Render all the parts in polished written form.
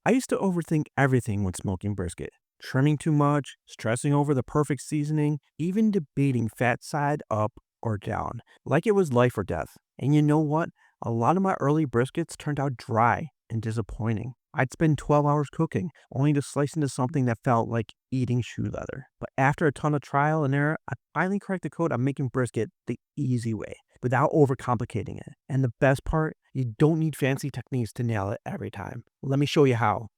I used to overthink everything when smoking brisket. Trimming too much, stressing over the perfect seasoning, even debating fat side up or down, like it was life or death. And you know what? A lot of my early briskets turned out dry and disappointing. I'd spend 12 hours cooking, only to slice into something that felt like eating shoe leather. But after a ton of trial and error, I finally cracked the code on making brisket the easy way, without overcomplicating it. And the best part, you don't need fancy techniques to nail it every time. Let me show you how.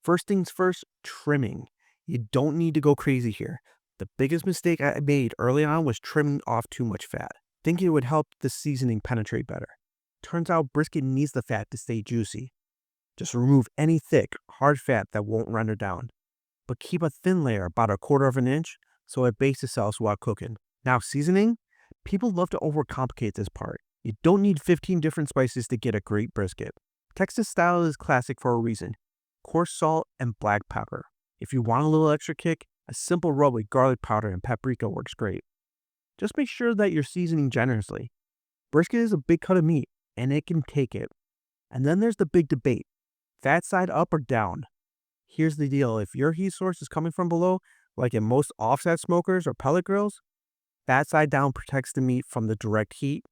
First things first, trimming. You don't need to go crazy here. The biggest mistake I made early on was trimming off too much fat, thinking it would help the seasoning penetrate better. Turns out brisket needs the fat to stay juicy. Just remove any thick, hard fat that won't render down, but keep a thin layer about a quarter of an inch so it bakes itself while cooking. Now seasoning, people love to overcomplicate this part. You don't need 15 different spices to get a great brisket. Texas style is classic for a reason. Coarse salt and black pepper. If you want a little extra kick, a simple rub with garlic powder and paprika works great. Just make sure that you're seasoning generously. Brisket is a big cut of meat, and it can take it. And then there's the big debate. Fat side up or down? Here's the deal. If your heat source is coming from below, like in most offset smokers or pellet grills, fat side down protects the meat from the direct heat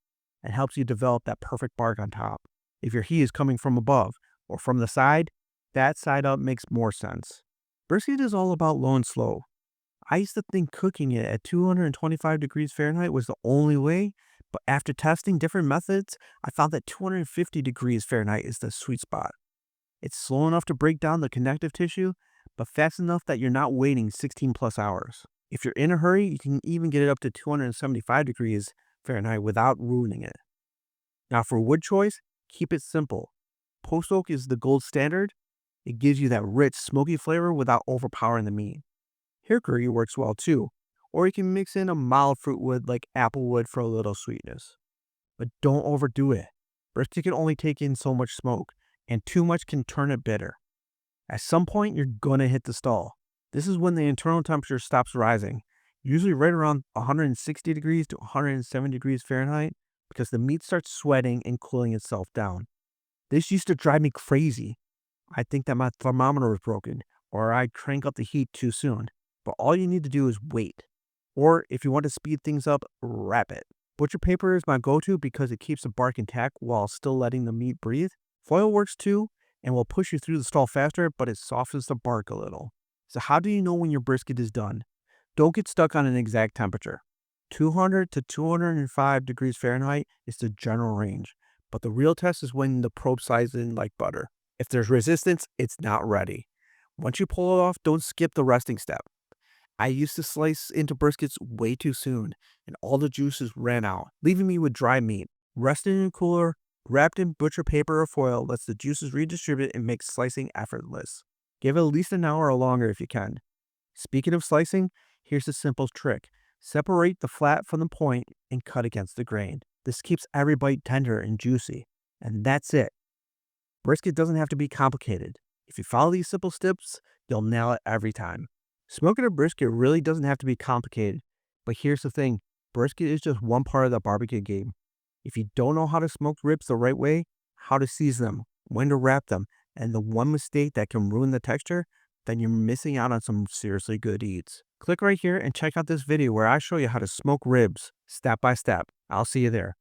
and helps you develop that perfect bark on top. If your heat is coming from above or from the side, fat side up makes more sense. Brisket is all about low and slow. I used to think cooking it at 225 degrees Fahrenheit was the only way, but after testing different methods, I found that 250 degrees Fahrenheit is the sweet spot. It's slow enough to break down the connective tissue, but fast enough that you're not waiting 16 plus hours. If you're in a hurry, you can even get it up to 275 degrees Fahrenheit without ruining it. Now for wood choice, keep it simple. Post oak is the gold standard. It gives you that rich, smoky flavor without overpowering the meat. Hickory works well too, or you can mix in a mild fruit wood like apple wood for a little sweetness. But don't overdo it. Brisket can only take in so much smoke, and too much can turn it bitter. At some point, you're gonna hit the stall. This is when the internal temperature stops rising, usually right around 160 degrees to 170 degrees Fahrenheit, because the meat starts sweating and cooling itself down. This used to drive me crazy. I think that my thermometer was broken, or I crank up the heat too soon. But all you need to do is wait. Or if you want to speed things up, wrap it. Butcher paper is my go-to because it keeps the bark intact while still letting the meat breathe. Foil works too and will push you through the stall faster, but it softens the bark a little. So how do you know when your brisket is done? Don't get stuck on an exact temperature. 200 to 205 degrees Fahrenheit is the general range, but the real test is when the probe slides in like butter. If there's resistance, it's not ready. Once you pull it off, don't skip the resting step. I used to slice into briskets way too soon, and all the juices ran out, leaving me with dry meat. Resting in a cooler, wrapped in butcher paper or foil, lets the juices redistribute and makes slicing effortless. Give it at least an hour or longer if you can. Speaking of slicing, here's a simple trick. Separate the flat from the point and cut against the grain. This keeps every bite tender and juicy. And that's it. Brisket doesn't have to be complicated. If you follow these simple steps, you'll nail it every time. Smoking a brisket really doesn't have to be complicated, but here's the thing, brisket is just one part of the barbecue game. If you don't know how to smoke ribs the right way, how to season them, when to wrap them, and the one mistake that can ruin the texture, then you're missing out on some seriously good eats. Click right here and check out this video where I show you how to smoke ribs step by step. I'll see you there.